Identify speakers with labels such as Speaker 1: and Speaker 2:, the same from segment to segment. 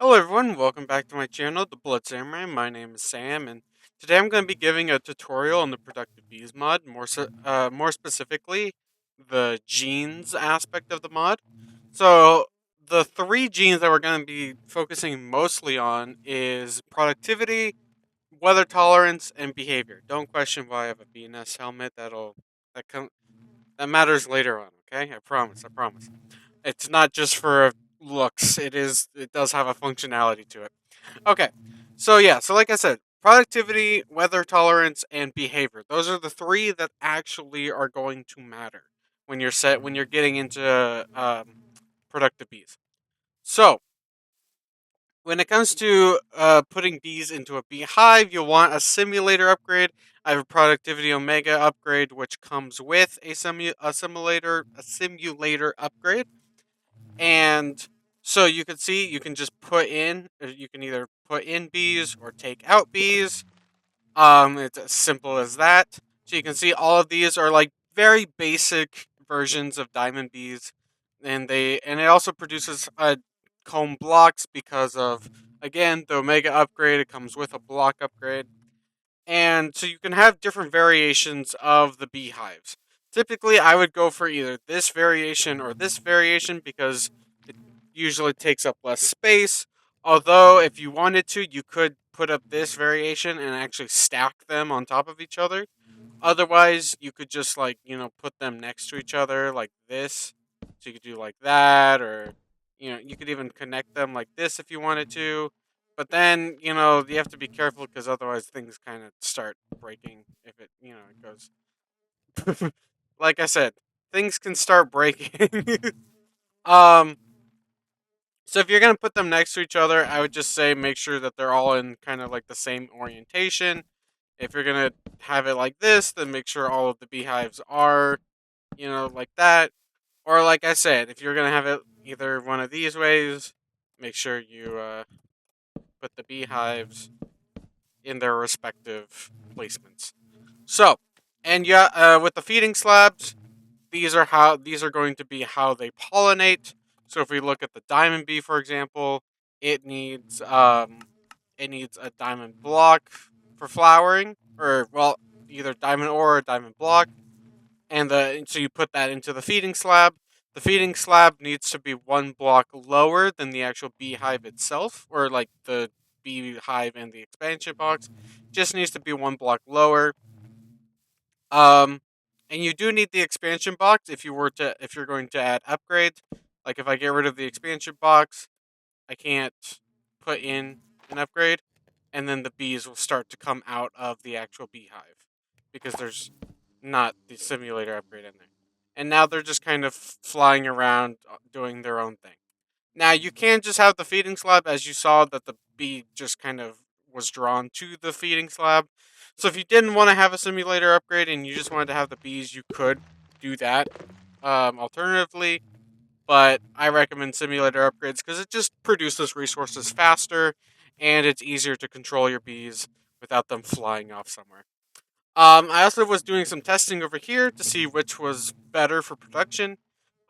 Speaker 1: Hello everyone, welcome back to my channel, The Blood Samurai. My name is Sam, and today I'm going to be giving a tutorial on the Productive Bees mod, more specifically, the genes aspect of the mod. So, the three genes that we're going to be focusing mostly on is productivity, weather tolerance, and behavior. Don't question why I have a bee nest helmet. That com- that matters later on. Okay, I promise. I promise. It's not just for looks. It does have a functionality to it. Okay. So like I said, productivity, weather tolerance, and behavior. Those are the three that actually are going to matter when you're getting into productive bees. So when it comes to putting bees into a beehive, you'll want a simulator upgrade. I have a productivity omega upgrade, which comes with a simulator upgrade. And so you can see you can just put in you can either put in bees or take out bees. It's as simple as that. So you can see all of these are like very basic versions of diamond bees, and it also produces comb blocks because of, again, the omega upgrade. It comes with a block upgrade, and so you can have different variations of the beehives. Typically, I would go for either this variation or this variation because it usually takes up less space. Although, if you wanted to, you could put up this variation and actually stack them on top of each other. Otherwise, you could just, like, put them next to each other like this. So you could do like that, or you could even connect them like this if you wanted to. But then, you have to be careful because otherwise things kind of start breaking if it goes. Like I said, things can start breaking. um, so if you're gonna put them next to each other, I would just say make sure that they're all in kind of like the same orientation. If you're gonna have it like this, then make sure all of the beehives are, like that. Or like I said, if you're gonna have it either one of these ways, make sure you put the beehives in their respective placements. So, and yeah, with the feeding slabs, these are going to be how they pollinate. So if we look at the diamond bee, for example, it needs um, it needs a diamond block for flowering, or well, either diamond ore or a diamond block, and so you put that into the feeding slab. The feeding slab needs to be one block lower than the actual beehive itself, or like the beehive and the expansion box. Just needs to be one block lower. Um, and you do need the expansion box if you're going to add upgrades. Like if I get rid of the expansion box, I can't put in an upgrade, and then the bees will start to come out of the actual beehive because there's not the simulator upgrade in there. And now they're just kind of flying around doing their own thing. Now you can just have the feeding slab, as you saw that the bee just kind of was drawn to the feeding slab. So if you didn't want to have a simulator upgrade and you just wanted to have the bees, you could do that alternatively. But I recommend simulator upgrades because it just produces resources faster and it's easier to control your bees without them flying off somewhere. I also was doing some testing over here to see which was better for production.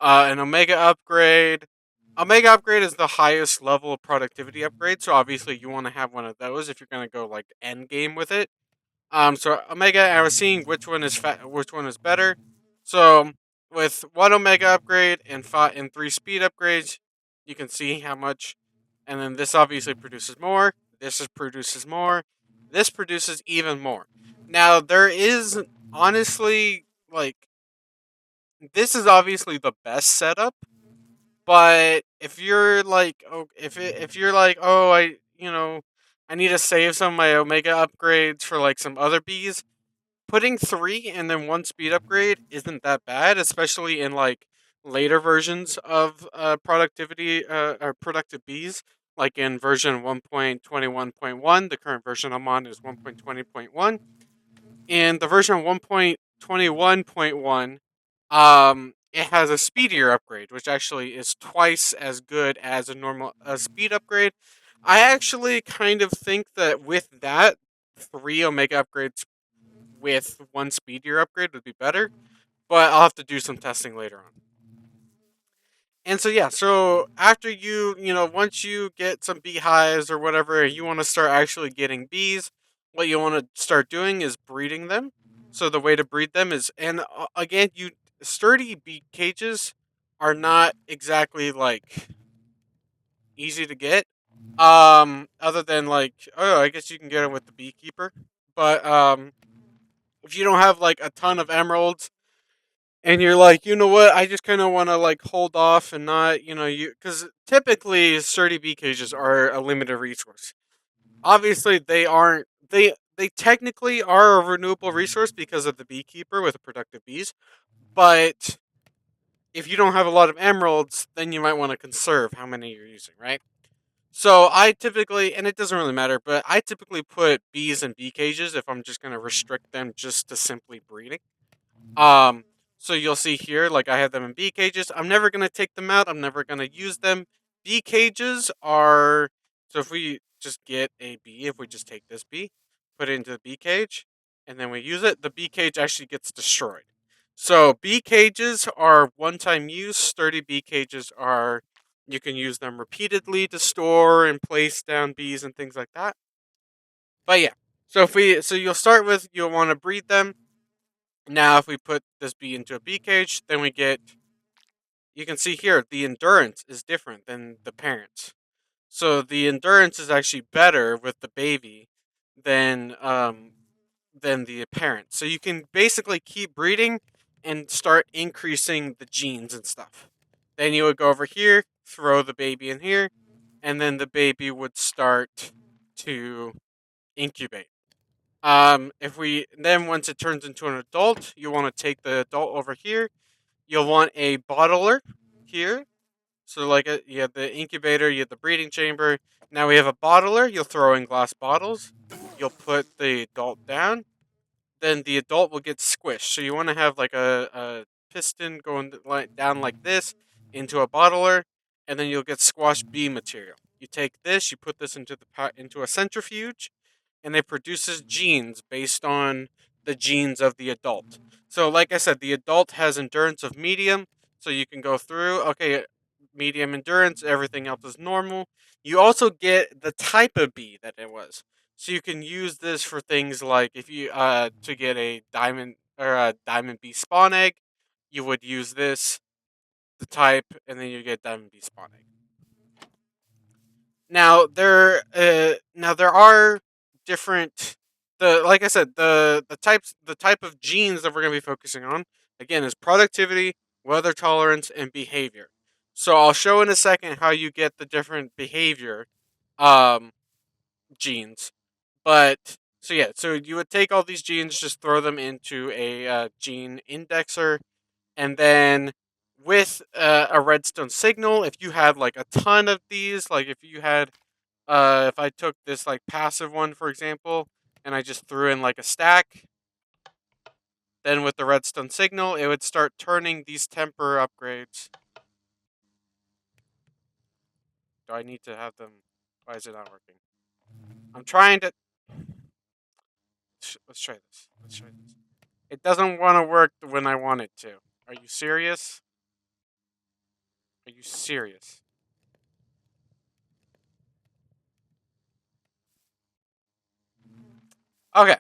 Speaker 1: An Omega upgrade. Omega upgrade is the highest level of productivity upgrade, so obviously you want to have one of those if you're gonna go like end game with it. So Omega, I was seeing which one is better. So with one Omega upgrade and three speed upgrades, you can see how much. And then this obviously produces more. Produces more. This produces even more. Now there is honestly, like, this is obviously the best setup. But if you're like, if you're like, oh, I need to save some of my Omega upgrades for like some other bees, putting three and then one speed upgrade isn't that bad, especially in like later versions of productivity or productive bees, like in version 1.21.1. The current version I'm on is 1.20.1. In the version 1.21.1, it has a speedier upgrade, which actually is twice as good as a normal speed upgrade. I actually kind of think that with that, three Omega upgrades with one speed gear upgrade would be better, but I'll have to do some testing later on. And so yeah, so after once you get some beehives or whatever, you want to start actually getting bees. What you want to start doing is breeding them. So the way to breed them is, and again, you sturdy bee cages are not exactly like easy to get. Other than like, oh, I guess you can get them with the beekeeper, but if you don't have like a ton of emeralds and you're like, you know what, I just kind of want to like hold off and not, because typically sturdy bee cages are a limited resource. Obviously, they aren't. They technically are a renewable resource because of the beekeeper with the productive bees. But if you don't have a lot of emeralds, then you might want to conserve how many you're using, right? So I typically, and it doesn't really matter, but I typically put bees in bee cages if I'm just going to restrict them just to simply breeding. Um, so you'll see here, like I have them in bee cages. I'm never gonna take them out. I'm never gonna use them. Bee cages are so if we just get a bee, if we just take this bee, put it into the bee cage, and then we use it, the bee cage actually gets destroyed. So bee cages are one-time use. Sturdy bee cages are you can use them repeatedly to store and place down bees and things like that. But yeah, so you'll start with you'll want to breed them now, if we put this bee into a bee cage, then we get, you can see here, the endurance is different than the parents. So the endurance is actually better with the baby than than the parent. So you can basically keep breeding and start increasing the genes and stuff. Then you would go over here, throw the baby in here, and then the baby would start to incubate. If we then once it turns into an adult, you want to take the adult over here. You'll want a bottler here. So like you have the incubator, you have the breeding chamber. Now we have a bottler. You'll throw in glass bottles. You'll put the adult down. Then the adult will get squished. So you want to have like a piston going down like this into a bottler, and then you'll get squashed bee material. You take this, you put this into into a centrifuge, and it produces genes based on the genes of the adult. So, like I said, the adult has endurance of medium, so you can go through, okay, medium endurance, everything else is normal. You also get the type of bee that it was. So you can use this for things like if you to get a diamond or a diamond bee spawn egg, you would use this, the type, and then you get diamond bee spawn egg. Now there are different the like I said the type of genes that we're going to be focusing on again is productivity, weather tolerance, and behavior. So I'll show in a second how you get the different behavior um, genes. But so yeah, so you would take all these genes, just throw them into a gene indexer, and then with a redstone signal, if you had like a ton of these, like if I took this like passive one, for example, and I just threw in like a stack, then with the redstone signal, it would start turning these temper upgrades. Do I need to have them? Why is it not working? I'm trying to. Let's try this. Let's try this. It doesn't want to work when I want it to. Are you serious? Are you serious? Okay.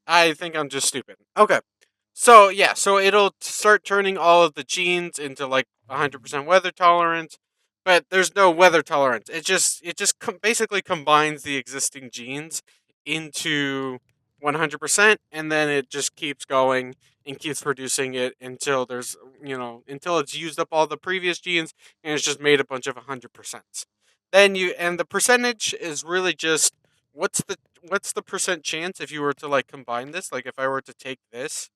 Speaker 1: I think I'm just stupid. Okay. So yeah, so it'll start turning all of the genes into like 100% weather tolerance, but there's no weather tolerance. Basically combines the existing genes into 100%, and then it just keeps going and keeps producing it until until it's used up all the previous genes and it's just made a bunch of 100%. Then you and the percentage is really just what's the percent chance if you were to like combine this, like if I were to take this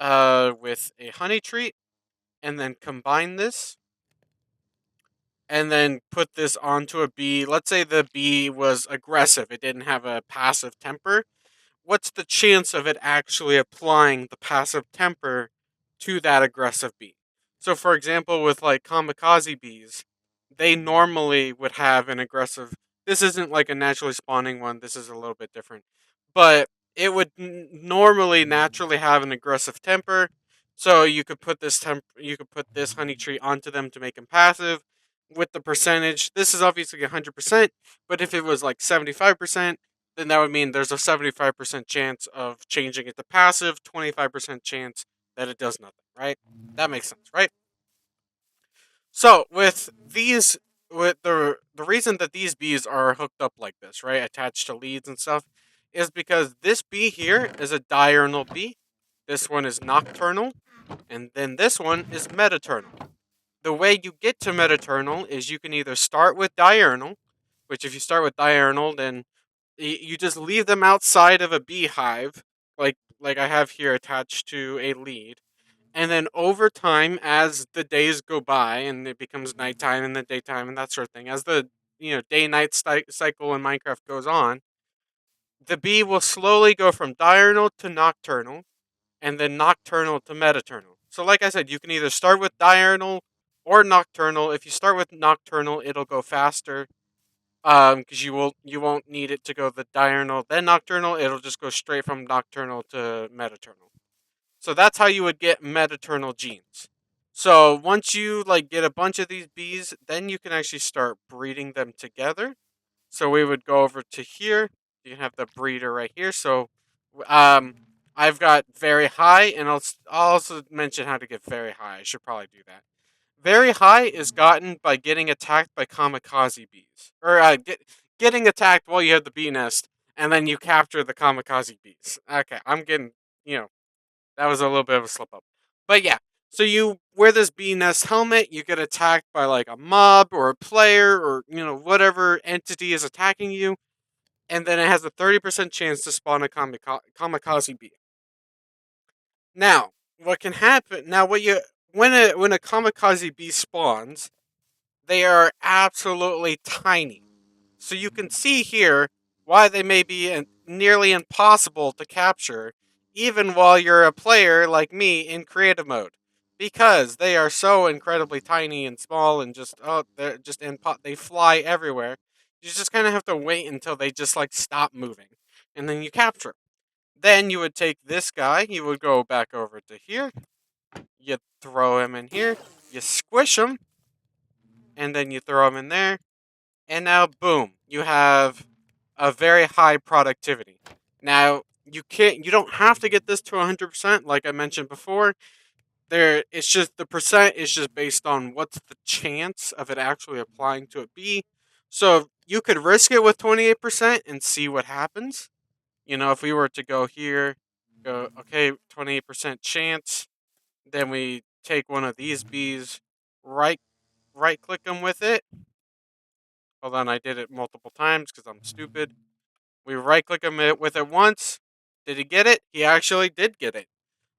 Speaker 1: with a honey treat and then combine this and then put this onto a bee. Let's say the bee was aggressive, it didn't have a passive temper. What's the chance of it actually applying the passive temper to that aggressive bee? So, for example, with like kamikaze bees, they normally would have an aggressive. This isn't like a naturally spawning one, this is a little bit different. But it would normally naturally have an aggressive temper. So you could put this honey tree onto them to make them passive. With the percentage, this is obviously 100%, but if it was like 75%, then that would mean there's a 75% chance of changing it to passive, 25% chance that it does nothing, right? That makes sense, right? So with the reason that these bees are hooked up like this, right, attached to leads and stuff, is because this bee here is a diurnal bee. This one is nocturnal, and then this one is meternal. The way you get to meternal is you can either start with diurnal, which if you start with diurnal, then you just leave them outside of a beehive, like I have here attached to a lead, and then over time, as the days go by and it becomes nighttime and then daytime and that sort of thing, as the day night cycle in Minecraft goes on, the bee will slowly go from diurnal to nocturnal, and then nocturnal to meternal. So, like I said, you can either start with diurnal or nocturnal. If you start with nocturnal, it'll go faster, because you won't need it to go the diurnal then nocturnal. It'll just go straight from nocturnal to meternal. So that's how you would get meternal genes. So once you like get a bunch of these bees, then you can actually start breeding them together. So we would go over to here. You have the breeder right here. So um, I've got very high, and I'll also mention how to get very high. I should probably do that. Very high is gotten by getting attacked by kamikaze bees, or getting attacked while you have the bee nest, and then you capture the kamikaze bees. Okay, I'm getting that was a little bit of a slip up. But yeah, so you wear this bee nest helmet, you get attacked by like a mob or a player or whatever entity is attacking you, and then it has a 30% chance to spawn a kamikaze bee. Now, what can happen? Now, what you when a kamikaze bee spawns, they are absolutely tiny. So you can see here why they may be nearly impossible to capture, even while you're a player like me in creative mode, because they are so incredibly tiny and small and just they're just they fly everywhere. You just kind of have to wait until they just like stop moving, and then you capture 'em. Then you would take this guy, you would go back over to here, you throw him in here, you squish him, and then you throw him in there, and now boom, you have a very high productivity. Now you don't have to get this to 100%, like I mentioned before. It's just the percent is just based on what's the chance of it actually applying to a bee. So you could risk it with 28% and see what happens. If we were to go here, go okay, 28% chance, then we take one of these bees, right right click them with it. Hold on, I did it multiple times because I'm stupid. We right click him with it once. Did he get it? He actually did get it.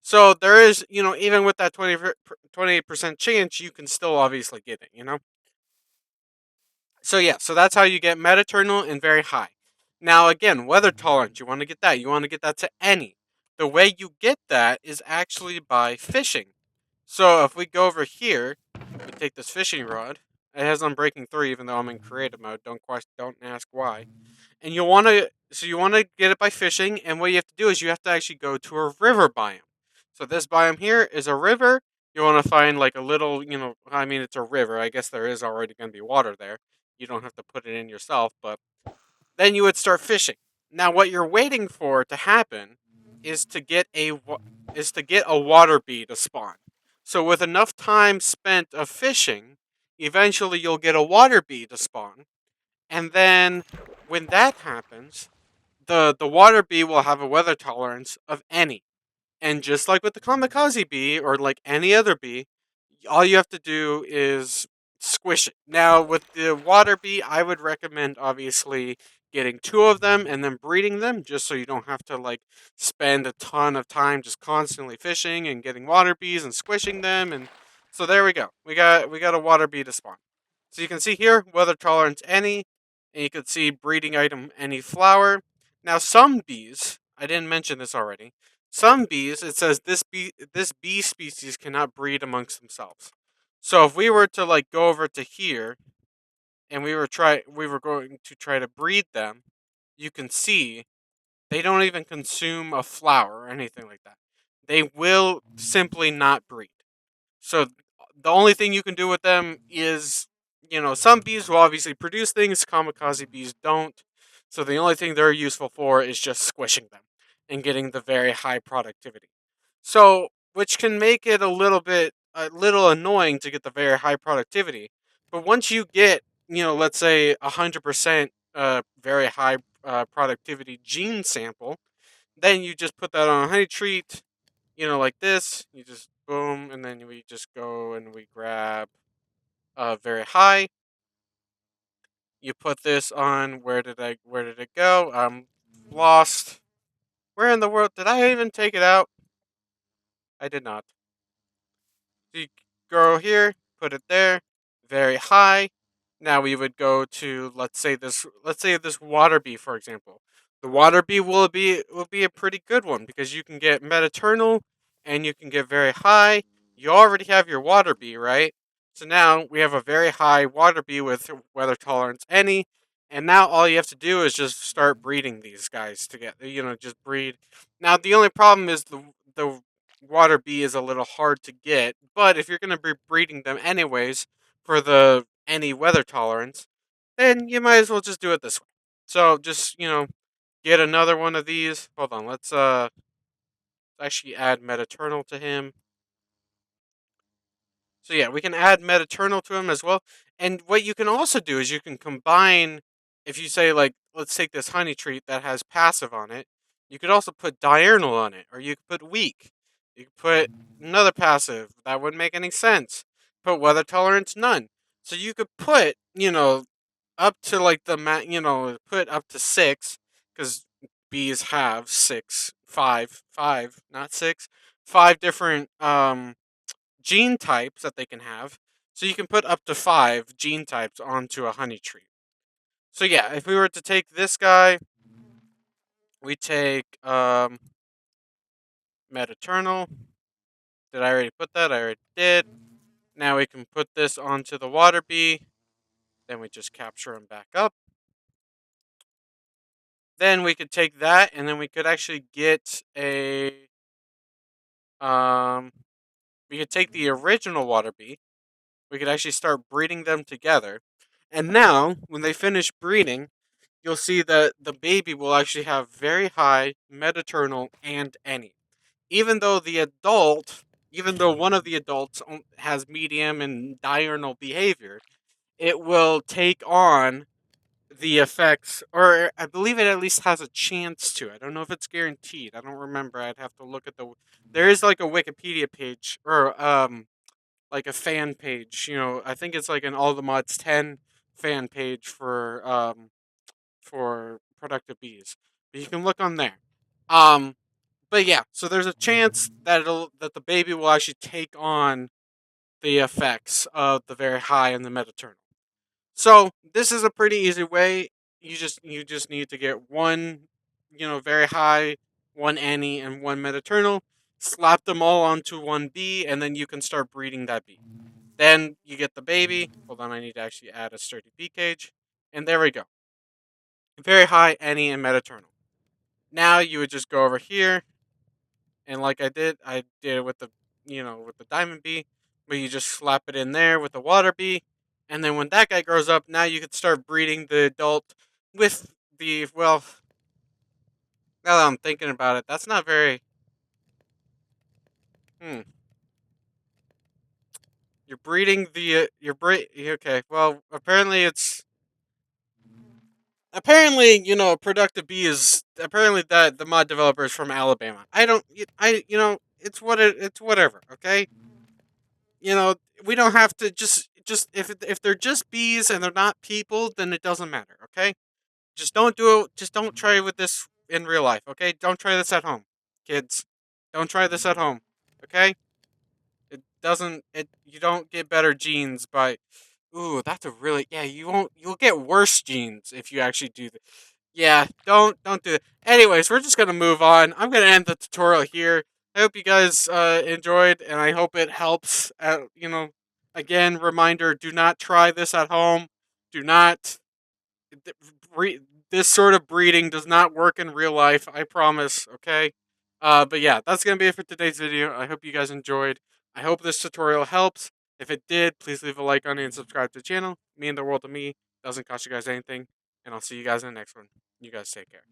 Speaker 1: So there is, even with that 28% chance, you can still obviously get it. So yeah, so that's how you get metaternal and very high. Now again, weather tolerance, you want to get that. You want to get that to any. The way you get that is actually by fishing. So if we go over here, we take this fishing rod. It has Unbreaking 3, even though I'm in creative mode. Don't ask why. And you want to get it by fishing, and what you have to do is you have to actually go to a river biome. So this biome here is a river. You want to find like a little, I mean it's a river. I guess there is already going to be water there. You don't have to put it in yourself, but then you would start fishing. Now what you're waiting for to happen is to get a water bee to spawn. So with enough time spent of fishing, eventually you'll get a water bee to spawn, and then when that happens, the water bee will have a weather tolerance of any. And just like with the kamikaze bee or like any other bee, all you have to do is squish it. Now, with the water bee, I would recommend obviously getting two of them and then breeding them, just so you don't have to like spend a ton of time just constantly fishing and getting water bees and squishing them. And so there we go. We got a water bee to spawn. So you can see here weather tolerance any, and you can see breeding item any flower. Now some bees, I didn't mention this already. Some bees, it says this bee species cannot breed amongst themselves. So if we were to like go over to here and we were going to try to breed them, you can see they don't even consume a flower or anything like that. they will simply not breed. So the only thing you can do with them is, some bees will obviously produce things, kamikaze bees don't. So the only thing they're useful for is just squishing them and getting the very high productivity. So, which can make it a little annoying to get the very high productivity. But once you get, let's say 100% very high productivity gene sample, then you just put that on a honey treat, like this. You just boom, and then we just go and we grab very high. You put this on. Where did it go? I'm lost. Where in the world did I even take it out? I did not. So you go here, put it there, very high. Now we would go to, let's say this water bee, for example. The water bee will be a pretty good one because you can get metaternal and you can get very high. You already have your water bee, right? So now we have a very high water bee with weather tolerance any, and now all you have to do is just start breeding these guys together. Just breed. Now the only problem is the water bee is a little hard to get, but if you're going to be breeding them anyways for the any weather tolerance, then you might as well just do it this way. So just, get another one of these. Hold on, let's actually add metaternal to him. So yeah, we can add metaternal to him as well. And what you can also do is you can combine, if you say like, let's take this honey treat that has passive on it, you could also put diurnal on it, or you could put weak. You could put another passive. That wouldn't make any sense. Put weather tolerance none. So you could put, up to like put up to six, because bees have five, not six, five different gene types that they can have. So you can put up to five gene types onto a honey tree. So yeah, if we were to take this guy, we take metaternal. Did I already put that? I already did. Now we can put this onto the water bee. Then we just capture him back up. Then we could take that, and then we could actually get a um. We could take the original water bee. We could actually start breeding them together. And now, when they finish breeding, you'll see that the baby will actually have very high metaternal and any. Even though even though one of the adults has medium and diurnal behavior, it will take on the effects, or I believe it at least has a chance to. I don't know if it's guaranteed. I don't remember. I'd have to look at the. There is like a Wikipedia page, or like a fan page. I think it's like an All the Mods 10 fan page for productive bees. But you can look on there. Um, but yeah, so there's a chance that the baby will actually take on the effects of the very high and the metaternal. So this is a pretty easy way. You just need to get one, very high, one any, and one metaternal. Slap them all onto one bee, and then you can start breeding that bee. Then you get the baby. Hold on, I need to actually add a sturdy bee cage, and there we go. Very high, any, and metaternal. Now you would just go over here, and like I did it with the diamond bee, but you just slap it in there with the water bee, and then when that guy grows up, now you can start breeding the adult with the well. Now that I'm thinking about it, that's not very. Hmm. You're breeding the okay. Well, apparently, a productive bee is apparently that the mod developer is from Alabama. I don't, I, it's whatever. Okay, we don't have to just if they're just bees and they're not people, then it doesn't matter. Okay, just don't do it. Just don't try with this in real life. Okay, don't try this at home, kids. Don't try this at home. Okay, it doesn't. It you don't get better genes by. Ooh, that's a really yeah. You won't. You'll get worse genes if you actually do that. Yeah, don't do it. Anyways, we're just gonna move on. I'm gonna end the tutorial here. I hope you guys enjoyed, and I hope it helps. Again, reminder: do not try this at home. Do not. th- This sort of breeding does not work in real life. I promise. Okay. But yeah, that's gonna be it for today's video. I hope you guys enjoyed. I hope this tutorial helps. If it did, please leave a like on it and subscribe to the channel. Mean the world to me. Doesn't cost you guys anything. And I'll see you guys in the next one. You guys take care.